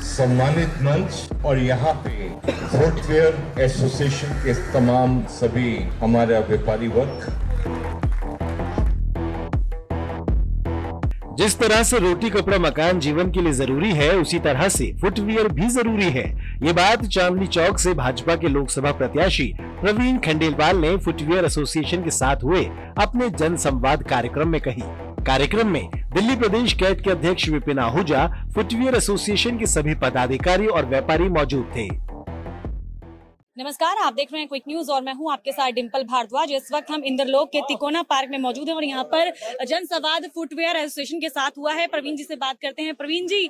सम्मानित मंच और यहाँ पे फुटवेयर एसोसिएशन के तमाम सभी हमारा व्यापारी वर्ग, जिस तरह से रोटी कपड़ा मकान जीवन के लिए जरूरी है, उसी तरह से फुटवियर भी जरूरी है। ये बात चांदनी चौक से भाजपा के लोकसभा प्रत्याशी प्रवीण खंडेलवाल ने फुटवियर एसोसिएशन के साथ हुए अपने जन संवाद कार्यक्रम में कही। कार्यक्रम में दिल्ली प्रदेश कैट के अध्यक्ष विपिन आहूजा, फुटवियर एसोसिएशन के सभी पदाधिकारी और व्यापारी मौजूद थे। नमस्कार, आप देख रहे हैं क्विक न्यूज और मैं हूं आपके साथ डिम्पल भारद्वाज। इस वक्त हम इंद्रलोक के तिकोना पार्क में मौजूद हैं और यहां पर जनसंवाद फुटवेयर एसोसिएशन के साथ हुआ है। प्रवीण जी से बात करते हैं। प्रवीण जी,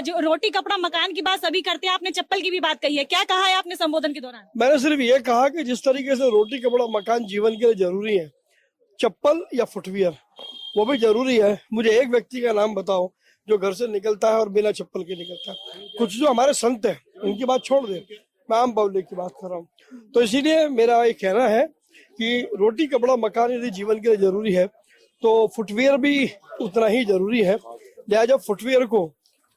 जो रोटी कपड़ा मकान की बात सभी करते हैं, आपने चप्पल की भी बात कही है, क्या कहा है आपने संबोधन के दौरान? मैंने सिर्फ ये कहा कि जिस तरीके से रोटी कपड़ा मकान जीवन के लिए जरूरी है, चप्पल या फुटवियर वो भी जरूरी है। मुझे एक व्यक्ति का नाम बताओ जो घर से निकलता है और बिना चप्पल के निकलता है। कुछ जो हमारे संत है उनकी बात छोड़ दे, मैं आम पब्लिक की बात कर रहा हूँ। तो इसीलिए मेरा ये कहना है कि रोटी कपड़ा मकान यदि जीवन के लिए जरूरी है तो फुटवियर भी उतना ही जरूरी है। लिहाजा फुटवियर को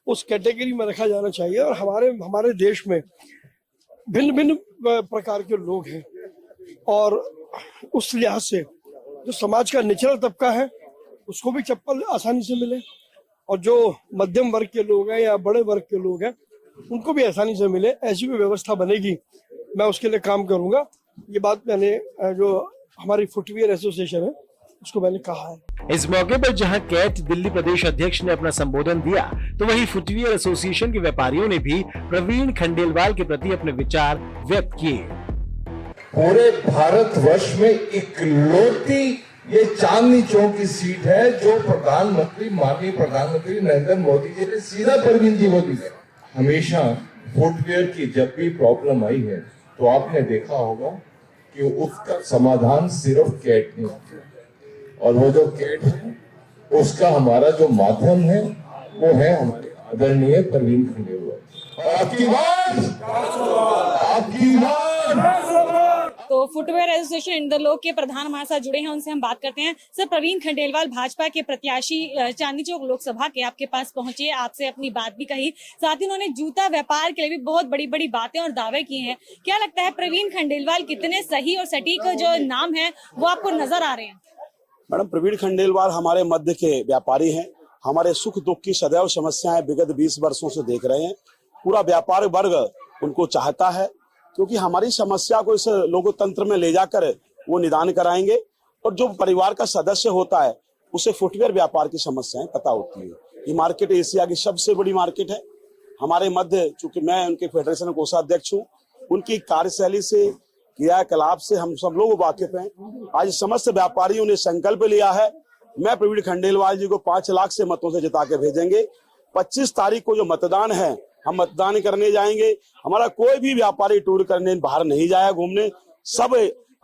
उस कैटेगरी में रखा जाना चाहिए। और हमारे देश में भिन्न भिन्न प्रकार के लोग हैं और उस लिहाज से जो समाज का निचला तबका है उसको भी चप्पल आसानी से मिले और जो मध्यम वर्ग के लोग हैं या बड़े वर्ग के लोग हैं उनको भी आसानी से मिले, ऐसी भी व्यवस्था बनेगी। मैं उसके लिए काम करूंगा। ये बात मैंने जो हमारी फुटवियर एसोसिएशन है उसको मैंने कहा है। इस मौके पर जहां कैट दिल्ली प्रदेश अध्यक्ष ने अपना संबोधन दिया, तो वहीं फुटवियर एसोसिएशन के व्यापारियों ने भी प्रवीण खंडेलवाल के प्रति अपने विचार व्यक्त किए। पूरे भारतवर्ष में इकलौती ये चांदनी चौक की सीट है जो माननीय प्रधानमंत्री नरेंद्र मोदी जी ने सीधा प्रवीण जी को दी है। हमेशा फुटवेयर की जब भी प्रॉब्लम आई है तो आपने देखा होगा कि उसका समाधान सिर्फ कैट नहीं होता, और वो जो कैट है उसका हमारा जो माध्यम है वो है हमारे आदरणीय प्रवीण खंडेलवाल। आपकी बात तो फुटवेयर एसोसिएशन इंद्रलोक के प्रधान हमारे साथ जुड़े हैं, उनसे हम बात करते हैं। सर, प्रवीण खंडेलवाल भाजपा के प्रत्याशी चांदनी चौक लोकसभा के आपके पास पहुंचे, आपसे अपनी बात भी कही, साथ ही उन्होंने जूता व्यापार के लिए भी बहुत बड़ी बड़ी बातें और दावे किए हैं। क्या लगता है प्रवीण खंडेलवाल कितने सही और सटीक जो नाम है वो आपको नजर आ रहे हैं? मैडम, प्रवीण खंडेलवाल हमारे मध्य के व्यापारी हैं। हमारे सुख दुख की सदैव समस्याएं विगत 20 वर्षों से देख रहे हैं। पूरा व्यापार वर्ग उनको चाहता है क्योंकि हमारी समस्या को इस लोकतंत्र में ले जाकर वो निदान कराएंगे। और जो परिवार का सदस्य होता है उसे फुटवेयर व्यापार की समस्याएं पता होती है। ये मार्केट एशिया की सबसे बड़ी मार्केट है। हमारे मध्य, चूंकि मैं उनके फेडरेशन कोषाध्यक्ष हूँ, उनकी कार्यशैली से, क्रियाकलाप से हम सब लोग वाकिफ हैं। आज समस्त व्यापारियों ने संकल्प लिया है, मैं प्रवीण खंडेलवाल जी को 5 लाख से मतों से जिता के भेजेंगे। 25 तारीख को जो मतदान है हम मतदान करने जाएंगे। हमारा कोई भी व्यापारी टूर करने बाहर नहीं जाया घूमने, सब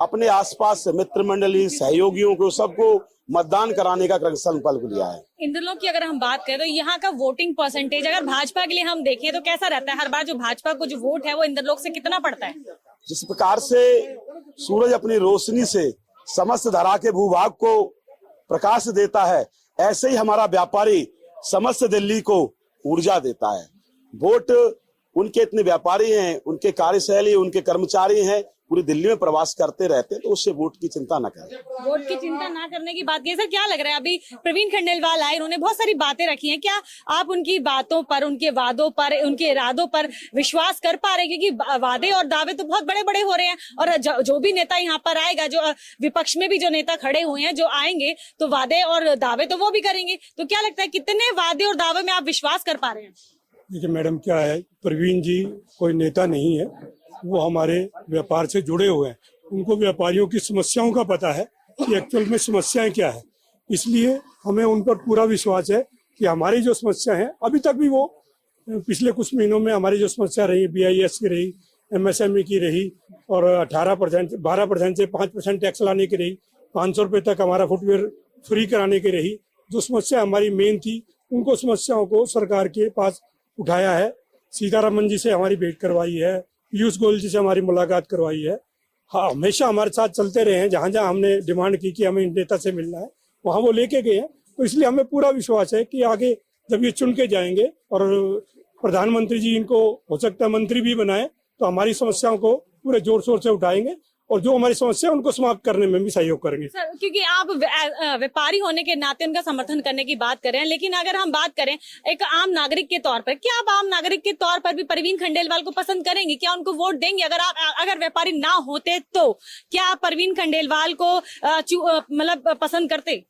अपने आसपास मित्र मंडली सहयोगियों को सबको मतदान कराने का संकल्प लिया है। इंद्रलोक की अगर हम बात करें तो यहाँ का वोटिंग परसेंटेज अगर भाजपा के लिए हम देखें तो कैसा रहता है? हर बार जो भाजपा को जो वोट है वो इंद्रलोक से कितना पड़ता है? जिस प्रकार से सूरज अपनी रोशनी से समस्त धरा के भूभाग को प्रकाश देता है, ऐसे ही हमारा व्यापारी समस्त दिल्ली को ऊर्जा देता है। वोट उनके इतने व्यापारी हैं, उनके कार्यशैली, उनके कर्मचारी हैं, पूरी दिल्ली में प्रवास करते रहते हैं, तो उससे वोट की चिंता न करें। वोट की चिंता ना करने की बात की सर, क्या लग रहा है अभी प्रवीण खंडेलवाल आए, उन्होंने बहुत सारी बातें रखी हैं, क्या आप उनकी बातों पर, उनके वादों पर, उनके इरादों पर विश्वास कर पा रहे हैं? क्योंकि वादे और दावे तो बहुत बड़े बड़े हो रहे हैं और जो भी नेता यहाँ पर आएगा, जो विपक्ष में भी जो नेता खड़े हुए हैं जो आएंगे, तो वादे और दावे तो वो भी करेंगे। तो क्या लगता है कितने वादे और दावे में आप विश्वास कर पा रहे हैं? देखिए मैडम, क्या है, प्रवीण जी कोई नेता नहीं है, वो हमारे व्यापार से जुड़े हुए हैं। उनको व्यापारियों की समस्याओं का पता है कि एक्चुअल में समस्याएं क्या है। इसलिए हमें उन पर पूरा विश्वास है कि हमारी जो समस्या है, अभी तक भी वो पिछले कुछ महीनों में हमारी जो समस्या रही, BIS की रही, MSME की रही और 18% 12% से 5% टैक्स लाने की रही, 500 रुपये तक हमारा फुटवेयर फ्री कराने की रही, जो समस्या हमारी मेन थी, उनको समस्याओं को सरकार के पास उठाया है। सीतारमन जी से हमारी भेंट करवाई है, पीयूष गोयल जी से हमारी मुलाकात करवाई है। हाँ, हमेशा हमारे साथ चलते रहे हैं। जहाँ जहाँ हमने डिमांड की कि हमें नेता से मिलना है, वहाँ वो लेके गए हैं। तो इसलिए हमें पूरा विश्वास है कि आगे जब ये चुन के जाएंगे और प्रधानमंत्री जी इनको हो सकता है मंत्री भी बनाए, तो हमारी समस्याओं को पूरे जोर शोर से उठाएंगे और जो हमारी समस्या है उनको समाप्त करने में भी सहयोग करेंगे। सर, क्योंकि आप व्यापारी होने के नाते उनका समर्थन करने की बात कर रहे हैं, लेकिन अगर हम बात करें एक आम नागरिक के तौर पर, क्या आप आम नागरिक के तौर पर भी परवीन खंडेलवाल को पसंद करेंगे? क्या उनको वोट देंगे? अगर व्यापारी ना होते तो क्या आप परवीन खंडेलवाल को मतलब पसंद करते?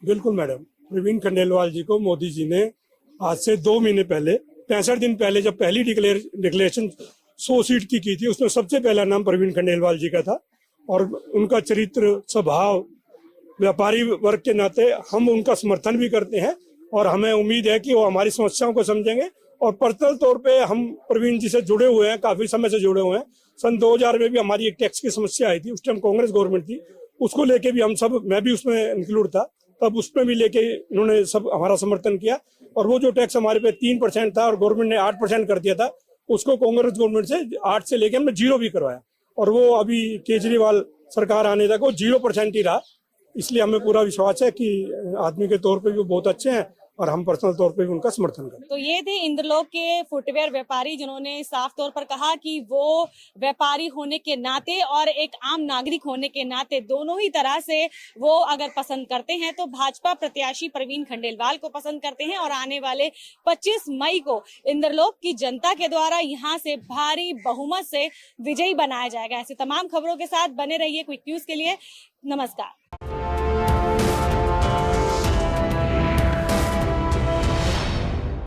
बिल्कुल मैडम, प्रवीण खंडेलवाल जी को मोदी जी ने आज से 2 महीने पहले, 65 दिन पहले जब पहली डिक्लेरेशन 100 सीट की थी, उसमें सबसे पहला नाम प्रवीण खंडेलवाल जी का था। और उनका चरित्र, स्वभाव, व्यापारी वर्ग के नाते हम उनका समर्थन भी करते हैं और हमें उम्मीद है कि वो हमारी समस्याओं को समझेंगे। और पर्सनल तौर पे हम प्रवीण जी से जुड़े हुए हैं, काफी समय से जुड़े हुए हैं। सन 2000 में भी हमारी एक टैक्स की समस्या आई थी, उस टाइम कांग्रेस गवर्नमेंट थी, उसको लेके भी हम सब, मैं भी उसमें इंक्लूड था, तब उसमें भी लेके इन्होंने सब हमारा समर्थन किया। और वो जो टैक्स हमारे पे 3% था और गवर्नमेंट ने 8% कर दिया था, उसको कांग्रेस गवर्नमेंट से 8 से लेके हमने 0 भी करवाया। और वो अभी केजरीवाल सरकार आने तक वो 0% ही रहा। इसलिए हमें पूरा विश्वास है कि आदमी के तौर पे भी वो बहुत अच्छे हैं और हम पर्सनल तौर पे भी उनका समर्थन करें। तो ये थे इंद्रलोक के फुटवेयर व्यापारी, जिन्होंने साफ तौर पर कहा कि वो व्यापारी होने के नाते और एक आम नागरिक होने के नाते दोनों ही तरह से वो अगर पसंद करते हैं तो भाजपा प्रत्याशी प्रवीण खंडेलवाल को पसंद करते हैं। और आने वाले 25 मई को इंद्रलोक की जनता के द्वारा यहाँ से भारी बहुमत से विजयी बनाया जाएगा। ऐसे तमाम खबरों के साथ बने रहिए क्विक न्यूज के लिए। नमस्कार।